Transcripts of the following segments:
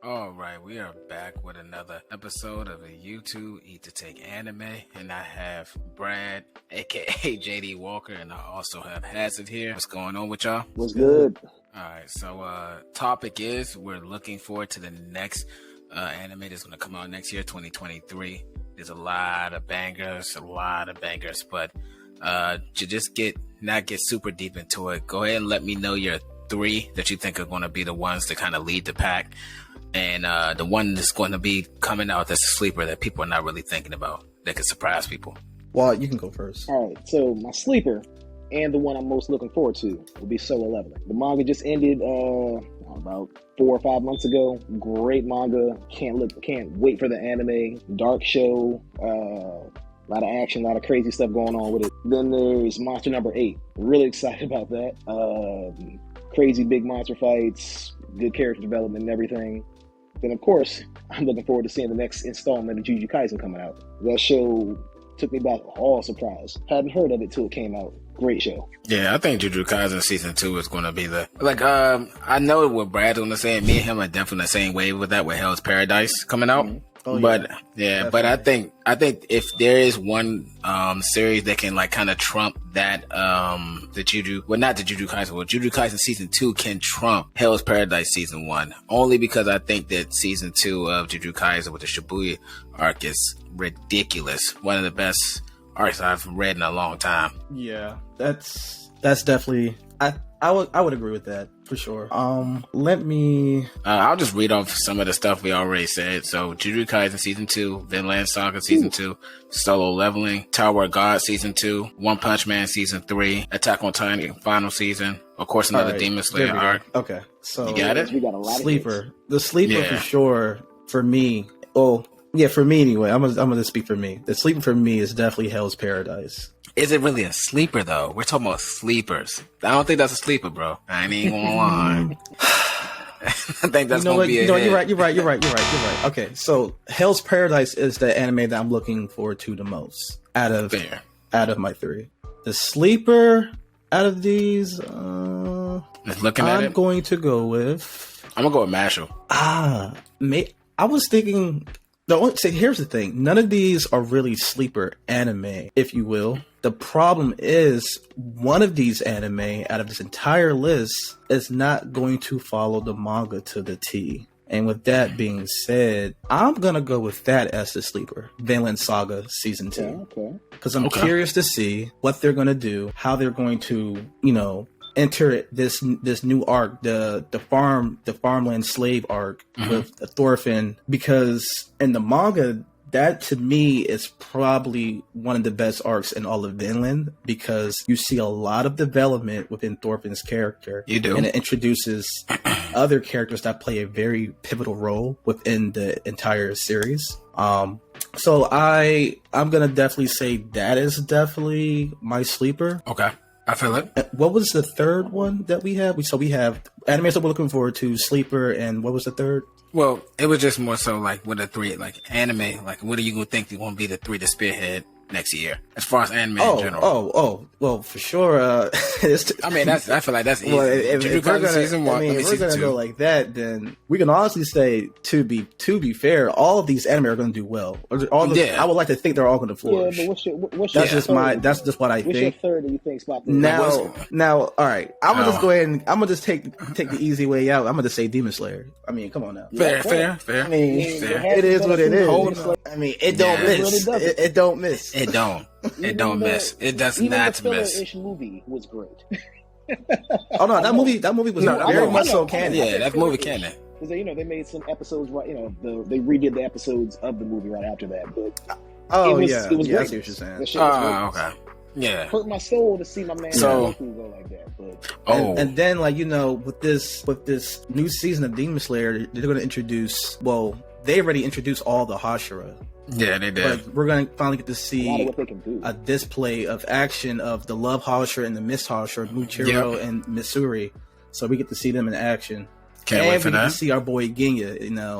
All right, we are back with another episode of a YouTube Eat to Take Anime, and I have Brad, aka JD Walker, and I also have Hazard here. What's going on with y'all? What's good? All right, so topic is we're looking forward to the next anime that's going to come out next year, 2023. There's a lot of bangers, but to just not get super deep into it, go ahead and let me know your three that you think are going to be the ones to kind of lead the pack. And the one that's going to be coming out that's a sleeper that people are not really thinking about that could surprise people. Well, you can go first. All right, so my sleeper and the one I'm most looking forward to will be Solo Leveling. The manga just ended about 4 or 5 months ago. Great manga. Can't wait for the anime. Dark show. A lot of action, a lot of crazy stuff going on with it. Then there's Monster number 8. Really excited about that. Crazy big monster fights, good character development and everything. Then, of course, I'm looking forward to seeing the next installment of Jujutsu Kaisen coming out. That show took me by all surprise. Hadn't heard of it till it came out. Great show. Yeah, I think Jujutsu Kaisen season 2 is going to be I know what Brad's going to say, and me and him are definitely the same wave with that with Hell's Paradise coming out. Mm-hmm. Oh, but yeah, but I think if there is one series that can kind of trump that not the Jujutsu Kaisen, well, Jujutsu Kaisen season 2 can trump Hell's Paradise season 1, only because I think that season 2 of Jujutsu Kaisen with the Shibuya arc is ridiculous. One of the best arcs I've read in a long time. Yeah, that's definitely I would agree with that for sure. Let me. I'll just read off some of the stuff we already said. So, Jujutsu Kaisen season 2, Vinland Saga season 2, Solo Leveling, Tower of God season 2, One Punch Man season 3, Attack on Titan final season. Of course, another Demon Slayer arc. Okay, so you got it. We got a lot sleeper. The sleeper for sure for me. Oh yeah, for me anyway. I'm gonna speak for me. The sleeper for me is definitely Hell's Paradise. Is it really a sleeper, though? We're talking about sleepers. I don't think that's a sleeper, bro. I ain't even gonna lie. I think that's gonna be You're right. Okay, so Hell's Paradise is the anime that I'm looking forward to the most out of my three. The sleeper out of these, I'm going to go with Mashle. I was thinking. Here's the thing. None of these are really sleeper anime, if you will. The problem is one of these anime out of this entire list is not going to follow the manga to the T. And with that being said, I'm going to go with that as the sleeper. Vinland Saga Season 2. Okay. Because I'm curious to see what they're going to do, how they're going to, enter this new arc, the farmland slave arc with Thorfinn, because in the manga, that to me is probably one of the best arcs in all of Vinland, because you see a lot of development within Thorfinn's character. You do. And it introduces other characters that play a very pivotal role within the entire series. So I'm gonna definitely say that is definitely my sleeper. Okay. I feel it. What was the third one that we have? We have animes that we're looking forward to, sleeper, and what was the third? Well, it was just more so with the three, anime, what do you gonna think going to be the three to spearhead next year as far as anime in general? Well, for sure. I feel like that's easy. Well, if we're gonna go like that, then we can honestly say, to be fair, all of these anime are going to do well. I would like to think they're all going to flourish. Yeah, but what's that's just third? That's just what I think. What's your third that you think spot now, all right. I'm gonna just go ahead and I'm gonna just take the easy way out. I'm gonna just say Demon Slayer. I mean, come on now. Fair. I mean, it is what it is. I mean, it don't miss. It don't miss. It don't. It don't miss. It does not miss. The movie was great. Oh no, that movie was very much so canon. Yeah, that movie canon. Because they made some episodes right. They redid the episodes of the movie right after that. But it was great. I see what you're saying. Okay. Yeah. Hurt my soul to see my man go like that. But and then with this new season of Demon Slayer, they're going to introduce. Well, they already introduced all the Hashira. Yeah, they did. But we're going to finally get to see what they can do. A display of action of the Love Hashira and the Mist Hashira, Muchiro and Missouri. So we get to see them in action. Can't wait for that. We get to see our boy Genya.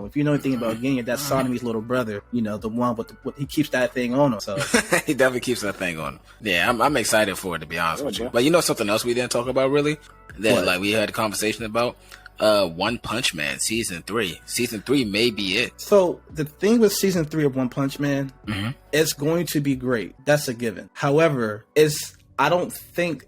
If you know anything about Genya, that's Sonomi's little brother. The one with he keeps that thing on him. So he definitely keeps that thing on him. Yeah, I'm excited for it, to be honest with you. But something else we didn't talk about really that we had a conversation about. One Punch Man season 3. Season 3 may be it. So the thing with season 3 of One Punch Man, it's going to be great. That's a given. However, I don't think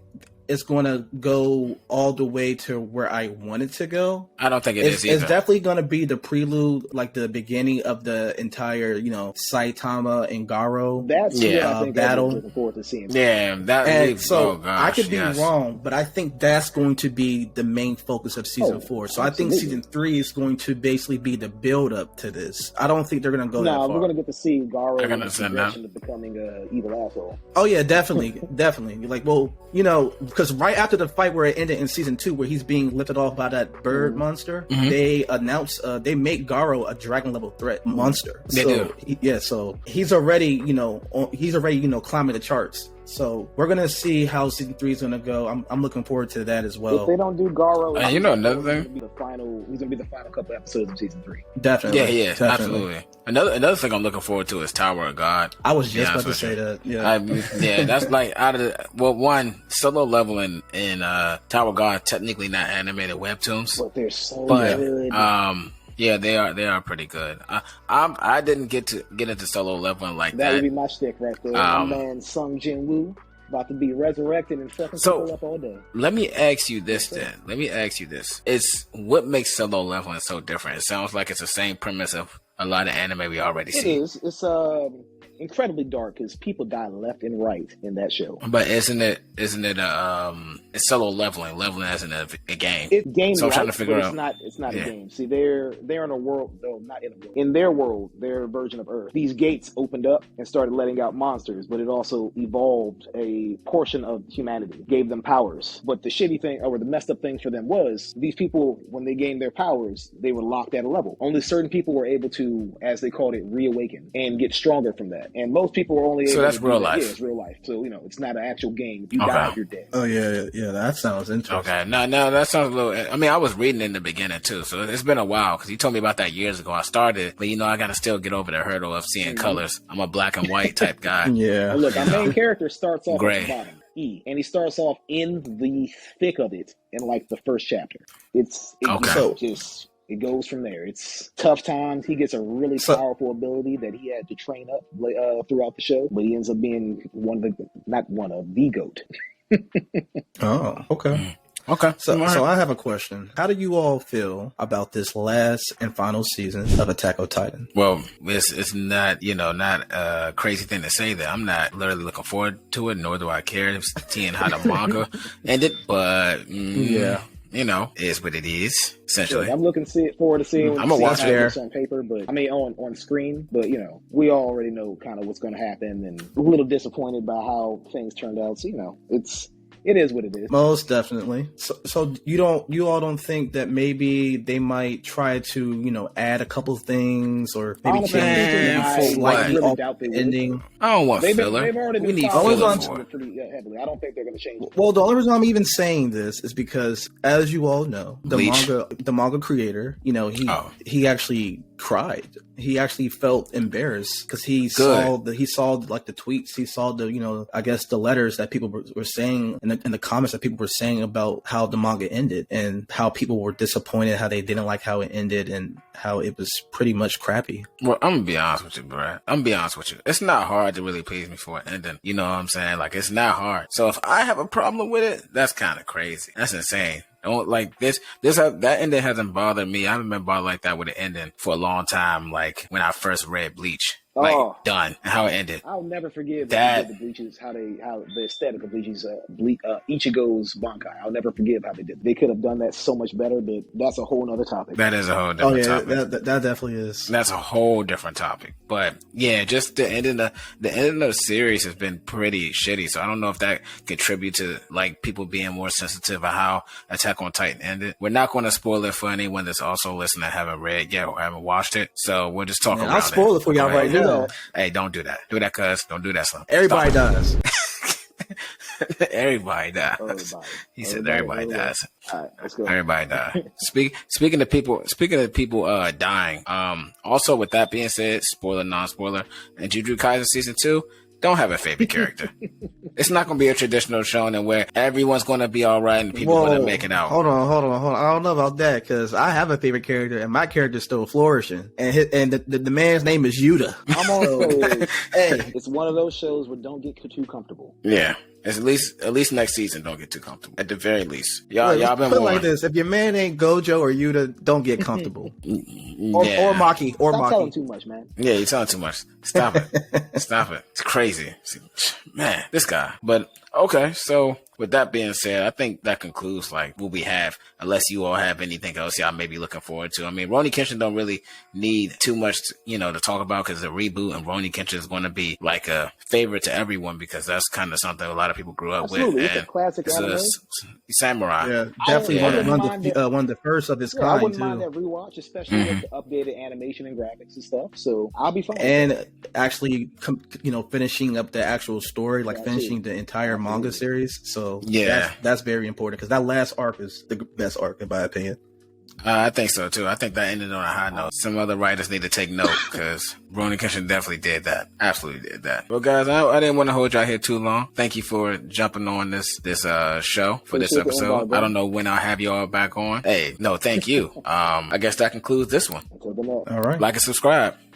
it's going to go all the way to where I want it to go. I don't think it's either. It's definitely going to be the prelude, like the beginning of the entire, Saitama and Garo battle. I'm looking forward to seeing. Yeah, I could be wrong, but I think that's going to be the main focus of season 4. So absolutely. I think season 3 is going to basically be the build up to this. I don't think they're going to go that far. No, we're going to get to see Garo in the progression of becoming an evil asshole. Oh yeah, definitely. Like, well, because right after the fight where it ended in season 2, where he's being lifted off by that bird monster, they announced they make Garo a dragon level threat monster. They do. So he's already climbing the charts. So we're gonna see how season 3 is gonna go. I'm looking forward to that as well. If they don't do Garo, another thing, he's gonna be the final couple episodes of season 3. Definitely. Yeah, absolutely. Another thing I'm looking forward to is Tower of God. I was just about to say that. Yeah, that's like one solo leveling in Tower of God, technically not animated webtoons, but they're so good. Yeah, they are pretty good. I didn't get into solo leveling like that. That would be my shtick right there. My man Sung Jin Woo about to be resurrected and fucking people up all day. Let me ask you this then. It's what makes solo leveling so different? It sounds like it's the same premise of a lot of anime we already see. It is. It's incredibly dark because people die left and right in that show. But isn't it it's solo leveling as in a game? It's game, so I'm trying to figure out. It's not a game. See, they're in a world, though not in a world. In their world, their version of Earth, these gates opened up and started letting out monsters, but it also evolved a portion of humanity, gave them powers. But the shitty thing, or the messed up thing for them was, these people, when they gained their powers, they were locked at a level. Only certain people were able to, as they called it, reawaken and get stronger from that. And most people were only able to do real that. life. Yeah, it's real life. So, it's not an actual game. If you die, you're dead. Oh, yeah, that sounds interesting. Okay, no, that sounds a little... I mean, I was reading in the beginning, too, so it's been a while, because you told me about that years ago. I started, but, I got to still get over the hurdle of seeing colors. I'm a black and white type guy. Yeah. Now look, our main character starts off Gray. at the bottom, E, and he starts off in the thick of it in, like, the first chapter. It goes from there. It's tough times. He gets a really powerful ability that he had to train up throughout the show, but he ends up being the GOAT. Oh, okay. Okay. So I have a question. How do you all feel about this last and final season of Attack on Titan? Well, it's not, not a crazy thing to say that I'm not literally looking forward to it, nor do I care seeing how the manga ended, but is what it is, essentially. Yeah, I'm looking forward to seeing I'm gonna watch there on paper, but on screen, but we already know kind of what's going to happen, and a little disappointed by how things turned out. So it is what it is. Most definitely. So you all don't think that maybe they might try to add a couple things or maybe change slightly off the ending? I don't want filler. They've already been pretty heavily. I don't think they're going to change it. Well, the only reason I'm even saying this is because, as you all know, the manga creator, he actually cried. He actually felt embarrassed because he saw the tweets. He saw the letters that people were saying and the comments that people were saying about how the manga ended and how people were disappointed, how they didn't like how it ended and how it was pretty much crappy. Well, I'm gonna be honest with you, bro. It's not hard to really please me for an ending. You know what I'm saying? Like, it's not hard. So if I have a problem with it, that's kind of crazy. That's insane. Don't like this. That ending hasn't bothered me. I haven't been bothered like that with an ending for a long time. Like when I first read Bleach, done and how it ended. I'll never forgive that. The Bleaches, how the aesthetic of Bleach's Ichigo's Bankai. I'll never forgive how they did. They could have done that so much better, but that's a whole other topic. That is a whole different topic. That definitely is. That's a whole different topic. But yeah, just the ending of the series has been pretty shitty. So I don't know if that contributes to like people being more sensitive of how Attack on Titan ended. We're not going to spoil it for anyone that's also listening that haven't read yet or haven't watched it. So we'll just talk about it. I'll spoil it for y'all right now. Hey, don't do that. Do that, cuz. Don't do that, son. Everybody dies. Everybody dies. He said everybody dies. All right, let's go. Everybody dies. Speaking of people dying. Also, with that being said, spoiler, non-spoiler, and Jujutsu Kaisen season 2, don't have a favorite character. It's not going to be a traditional shonen where everyone's going to be all right and people going to make it out. Hold on. I don't know about that because I have a favorite character and my character's still flourishing. And the man's name is Yuta. I'm also, hey, it's one of those shows where don't get too comfortable. Yeah. It's at least next season, don't get too comfortable. At the very least. Y'all been put it warned. like this. If your man ain't Gojo or Yuta, don't get comfortable. Or Maki. Stop telling too much, man. Yeah, you're telling too much. Stop it. Stop it. It's crazy. Man, this guy. But okay, so with that being said, I think that concludes like what we have, unless you all have anything else y'all may be looking forward to. I mean, Rurouni Kenshin don't really need too much, to talk about because it's a reboot, and Rurouni Kenshin is going to be like a favorite to everyone because that's kind of something a lot of people grew up with. It's a classic anime. Samurai. Yeah, definitely one of the first of its kind. I wouldn't mind that rewatch, especially with the updated animation and graphics and stuff. So I'll be fine. And actually, finishing up the actual story, like finishing the entire manga series. So that's very important because that last arc is the best arc in my opinion. I think so too. I think that ended on a high note. Some other writers need to take note because Rurouni Kenshin definitely did that. Absolutely did that. Well, guys, I didn't want to hold y'all here too long. Thank you for jumping on this show for this episode. I don't know when I'll have y'all back on. Hey, no, thank you. I guess that concludes this one. All right. Like and subscribe.